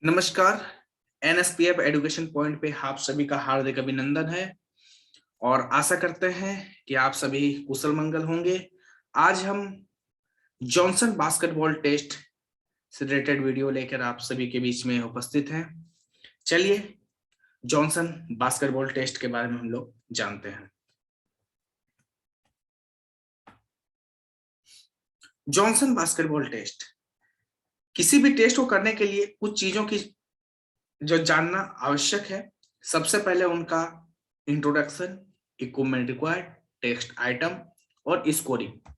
नमस्कार। एनएसपीएफ education point पे आप सभी का हार्दिक अभिनंदन है और आशा करते हैं कि आप सभी कुशल मंगल होंगे। आज हम जॉनसन बास्केटबॉल टेस्ट से रिलेटेड वीडियो लेकर आप सभी के बीच में उपस्थित हैं। चलिए जॉनसन बास्केटबॉल टेस्ट के बारे में हम लोग जानते हैं। जॉनसन बास्केटबॉल टेस्ट, किसी भी टेस्ट को करने के लिए कुछ चीजों की जो जानना आवश्यक है। सबसे पहले उनका introduction, equipment required, text item और स्कोरिंग।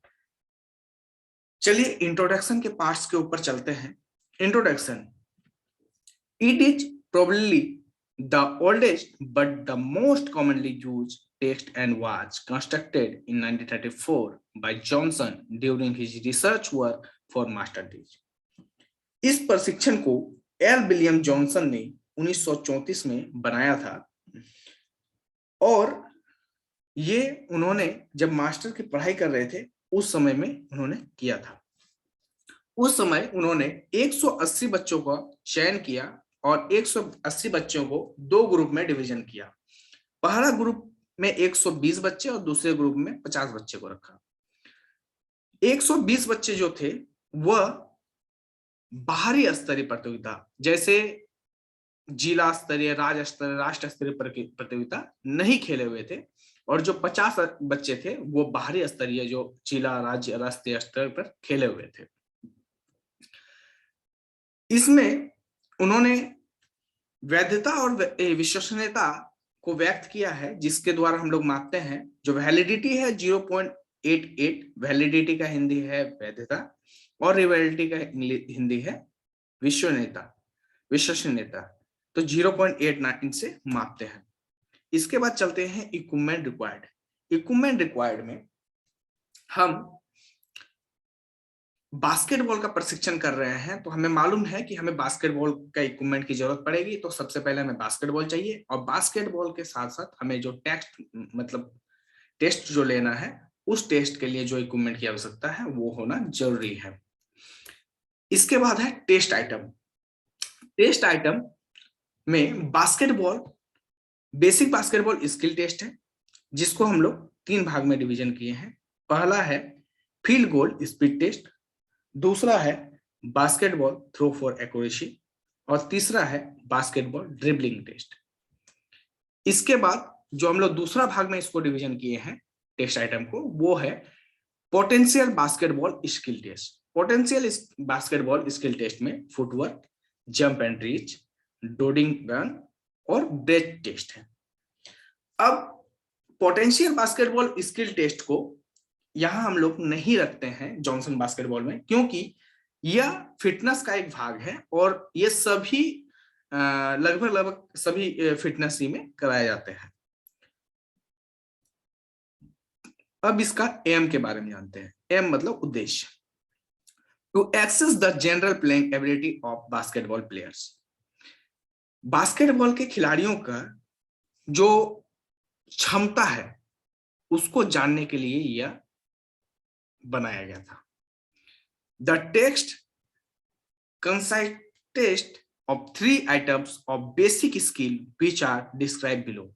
चलिए इंट्रोडक्शन के पार्ट्स के ऊपर चलते हैं। Introduction, it is probably the oldest but the most commonly used text and was constructed in 1934 by Johnson during his research work for master degree. इस प्रशिक्षण को एल विलियम जॉनसन ने 1934 में बनाया था और ये उन्होंने जब मास्टर की पढ़ाई कर रहे थे उस समय में उन्होंने किया था। उस समय उन्होंने 180 बच्चों का चयन किया और 180 बच्चों को दो ग्रुप में डिवीजन किया। पहला ग्रुप में 120 बच्चे और दूसरे ग्रुप में 50 बच्चे को रखा। 120 बच्चे जो थे वह बाहरी स्तरीय प्रतियोगिता जैसे जिला स्तरीय, राज्य स्तरीय, राष्ट्र स्तरीय प्रतियोगिता नहीं खेले हुए थे और जो 50 बच्चे थे वो बाहरी स्तरीय जो जिला, राज्य, राष्ट्रीय स्तर पर खेले हुए थे। इसमें उन्होंने वैधता और विश्वसनीयता को व्यक्त किया है, जिसके द्वारा हम लोग मानते हैं जो वैलिडिटी है 0.88, वैलिडिटी का हिंदी है वैधता और रिवैलिडिटी का हिंदी है विश्वसनीयता, तो 0.89 से मापते हैं। इसके बाद चलते हैं इक्विपमेंट रिक्वायर्ड। इक्विपमेंट रिक्वायर्ड में हम बास्केटबॉल का प्रशिक्षण कर रहे हैं तो हमें मालूम है कि हमें बास्केटबॉल का इक्विपमेंट की जरूरत पड़ेगी। तो सबसे पहले हमें बास्केटबॉल चाहिए और बास्केटबॉल के साथ साथ हमें जो टेस्ट जो लेना है उस टेस्ट के लिए जो इक्विपमेंट की आवश्यकता है वो होना जरूरी है। इसके बाद है टेस्ट आइटम। टेस्ट आइटम में basketball, basic basketball skill test है जिसको हम लोग 3 भाग में डिवीजन किए हैं। पहला है फील्ड गोल स्पीड टेस्ट, दूसरा है बास्केटबॉल थ्रो फॉर एक्यूरेसी और तीसरा है बास्केटबॉल ड्रिबलिंग टेस्ट। इसके बाद जो हम लोग दूसरा भाग में इसको डिवीजन किए हैं टेस्ट आइटम को, वो है potential basketball skill test. Potential basketball skill test में footwork, jump and reach, dodging run और ब्रेथ टेस्ट है। अब पोटेंशियल बास्केटबॉल स्किल टेस्ट को यहां हम लोग नहीं रखते हैं जॉनसन बास्केटबॉल में, क्योंकि यह फिटनेस का एक भाग है और ये सभी लगभग सभी फिटनेस ही में कराए जाते हैं। अब इसका एम के बारे में जानते हैं। एम मतलब उद्देश्य, to assess the general playing ability of basketball players. Basketball के खिलाड़ियों का जो क्षमता है उसको जानने के लिए यह बनाया गया था। The text consist of 3 items of basic skill which are described below।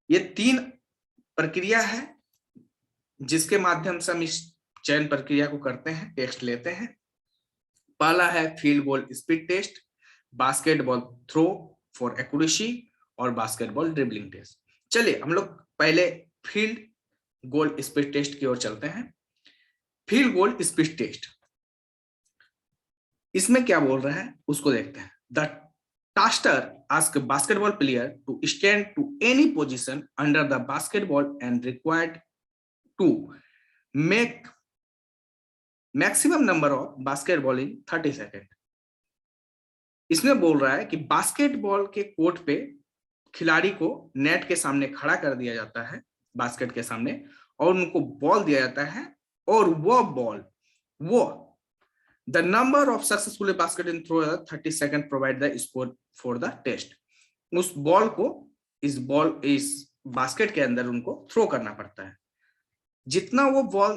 ये 3 प्रक्रिया है जिसके माध्यम से हम इस चयन प्रक्रिया को करते हैं, टेस्ट लेते हैं। पहला है field goal speed test, basketball throw for accuracy और बास्केटबॉल ड्रिबलिंग टेस्ट। चलिए हम लोग पहले फील्ड गोल स्पीड टेस्ट की ओर चलते हैं। फील्ड गोल स्पीड टेस्ट, इसमें क्या बोल रहा है उसको देखते हैं। The tasker ask basketball player to stand to any position under the basketball and required to make maximum number of basketball in 30 second. इसमें बोल रहा है कि बास्केटबॉल के कोर्ट पे खिलाड़ी को नेट के सामने खड़ा कर दिया जाता है, बास्केट के सामने, और उनको बॉल दिया जाता है और वो the number of successfully basket in throw 30 second provide the score for the test। उस बॉल को इस बास्केट के अंदर उनको थ्रो करना पड़ता है। जितना वो बॉल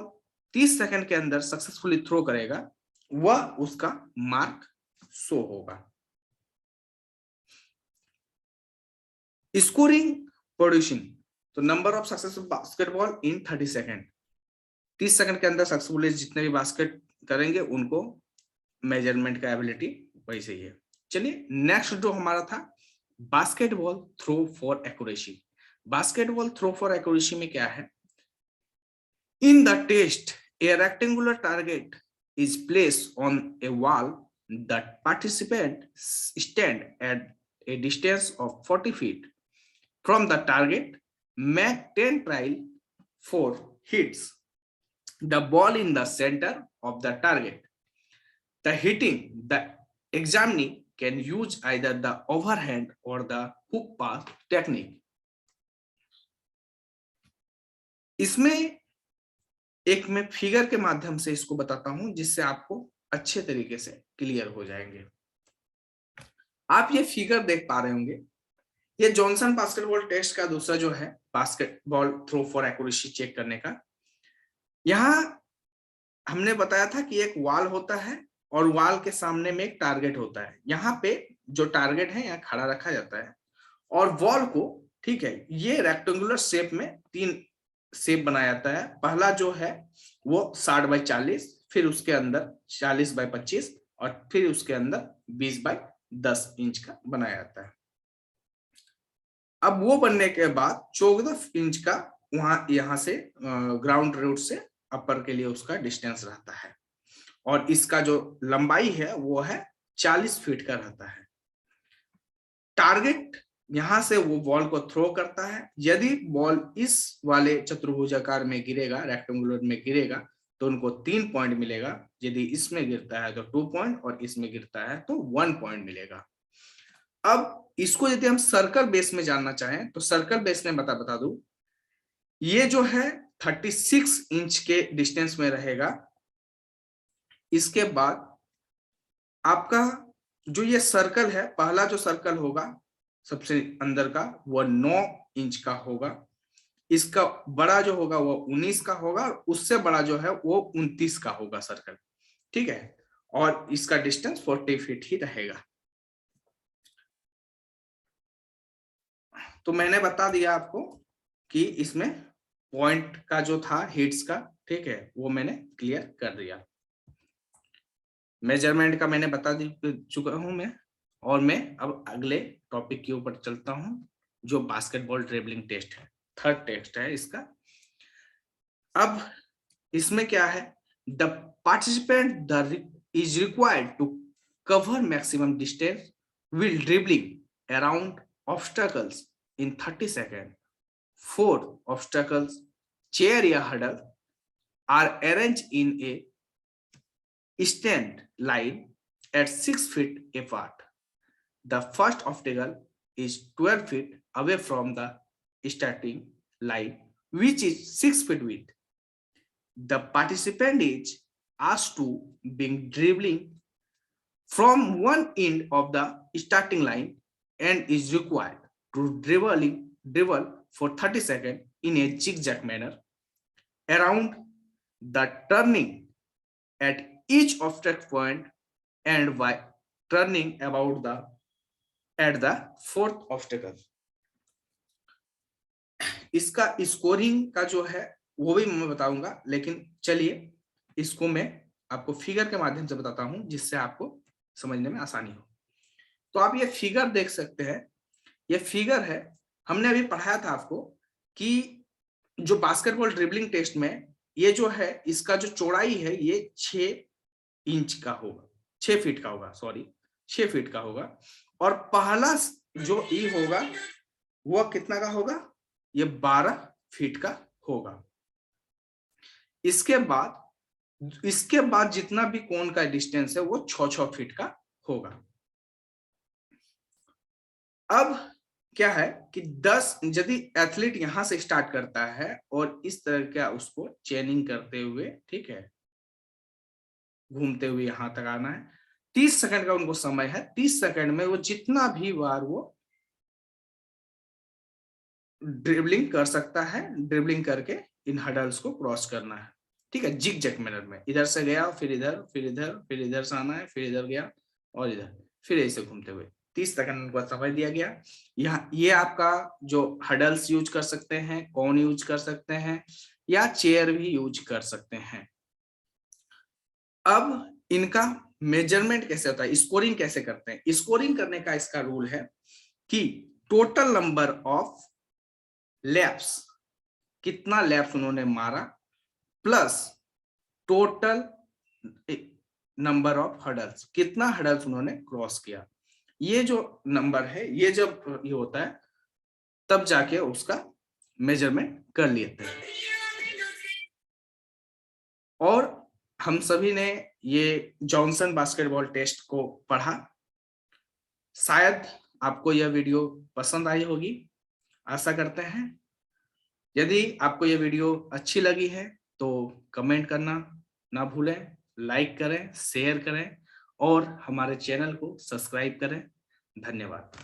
30 सेकंड के अंदर सक्सेसफुली थ्रो करेगा वह उसका मार्क शो होगा। स्कोरिंग प्रोड्यूसिंग, तो number of successful basketball in 30 second, 30 second के अंदर सक्सेसफुल जितने भी बास्केट करेंगे उनको मेजरमेंट का एबिलिटी वही सही है। चलिए नेक्स्ट जो हमारा था basketball throw for accuracy. Basketball throw for accuracy में क्या है, in the test a rectangular target is placed on a wall that participants stand at a distance of 40 feet from the target, make 10 trial for hits the ball in the center of the target. The hitting, the examinee can use either the overhand or the hook pass technique. इसमें एक मैं figure के माध्यम से इसको बताता हूं जिससे आपको अच्छे तरीके से क्लियर हो जाएंगे। आप ये फिगर देख पा रहे होंगे, ये जॉनसन बास्केटबॉल टेस्ट का दूसरा जो है basketball throw for accuracy check करने का। यहां हमने बताया था कि एक वॉल होता है और वॉल के सामने में एक टारगेट होता है। यहाँ पे जो टारगेट है यहाँ खड़ा रखा जाता है और वॉल को, ठीक है, ये रेक्टेंगुलर शेप में 3 शेप बनाया जाता है। पहला जो है वो 60 बाई 40, फिर उसके अंदर 40 बाई 25 और फिर उसके अंदर 20 बाई 10 इंच का बनाया जाता है। अब वो बनने के बाद 14 इंच का वहां यहां से ग्राउंड रूट से अपर के लिए उसका डिस्टेंस रहता है और इसका जो लंबाई है वो है 40 फीट का रहता है। टारगेट यहां से वो बॉल को थ्रो करता है। यदि बॉल इस वाले चतुर्भुजाकार में गिरेगा, रेक्टेंगुलर में गिरेगा तो उनको 3 पॉइंट मिलेगा। यदि इसमें गिरता है तो 2 पॉइंट और इसमें गिरता है तो 1 पॉइंट मिलेगा। अब इसको यदि हम सर्कल बेस में जानना चाहें तो सर्कल बेस में बता दूं, ये जो है 36 इंच के डिस्टेंस में रहेगा। इसके बाद आपका जो ये सर्कल है, पहला जो सर्कल होगा सबसे अंदर का वो 9 इंच का होगा। इसका बड़ा जो होगा वो 19 का होगा और उससे बड़ा जो है वो 29 का होगा सर्कल, ठीक है, और इसका डिस्टेंस 40 फीट ही रहेगा। तो मैंने बता दिया आपको कि इसमें पॉइंट का जो था हिट्स का, ठीक है, वो मैंने क्लियर कर दिया। मेजरमेंट का मैंने बता चुका हूं मैं, और मैं अब अगले टॉपिक के ऊपर चलता हूं जो बास्केटबॉल ड्रिबलिंग टेस्ट है, थर्ड टेस्ट है इसका। अब इसमें क्या है, the participant is required to cover maximum distance will dribbling around obstacles in 30 seconds. 4 obstacles, chair या hurdle, are arranged in a stand line at 6 feet apart. The first obstacle is 12 feet away from the starting line, which is 6 feet width. The participant is asked to begin dribbling from one end of the starting line and is required to dribble for 30 seconds in a zigzag manner around the turning at each obstacle point and by turning about at the fourth obstacle. इसका scoring का जो है वो भी मैं बताऊंगा, लेकिन चलिए इसको मैं आपको फिगर के माध्यम से बताता हूं जिससे आपको समझने में आसानी हो। तो आप ये फिगर देख सकते हैं, ये फिगर है, हमने अभी पढ़ाया था आपको कि जो बास्केटबॉल ड्रिबलिंग टेस्ट में ये जो है इसका जो चौड़ाई है ये 6 इंच का होगा, 6 फीट का होगा, सॉरी 6 फीट का होगा। और पहला जो ई होगा वो कितना का होगा, ये 12 फीट का होगा। इसके बाद जितना भी कोन का डिस्टेंस है वो 6-6 फीट का होगा। अब क्या है कि 10 यदि एथलीट यहां से स्टार्ट करता है और इस तरह का उसको चेनिंग करते हुए, ठीक है, घूमते हुए यहां तक आना है, 30 सेकंड का उनको समय है। 30 सेकंड में वो जितना भी बार वो ड्रिबलिंग कर सकता है, ड्रिबलिंग करके इन हडल्स को क्रॉस करना है, ठीक है, जिग जैग मैनर में। इधर से गया, फिर इधर, फिर इधर, फिर इधर से आना है, फिर इधर गया और इधर, फिर ऐसे घूमते हुए 30 सेकंड का समय दिया गया। यहाँ ये आपका जो हडल्स यूज कर सकते हैं, कौन यूज कर सकते हैं, या चेयर भी यूज कर सकते हैं। अब इनका मेजरमेंट कैसे होता है, स्कोरिंग कैसे करते हैं? स्कोरिंग करने का इसका रूल है कि टोटल नंबर ऑफ लैप्स, कितना लैप्स उन्होंने मारा, plus total number of hurdles, कितना हडल्स उन्होंने क्रॉस किया। ये जो नंबर है, ये जब ये होता है तब जाके उसका मेजरमेंट कर लेते हैं। और हम सभी ने ये जॉनसन बास्केटबॉल टेस्ट को पढ़ा। शायद आपको यह वीडियो पसंद आई होगी, आशा करते हैं। यदि आपको यह वीडियो अच्छी लगी है तो कमेंट करना ना भूलें, लाइक करें, शेयर करें और हमारे चैनल को सब्सक्राइब करें। धन्यवाद।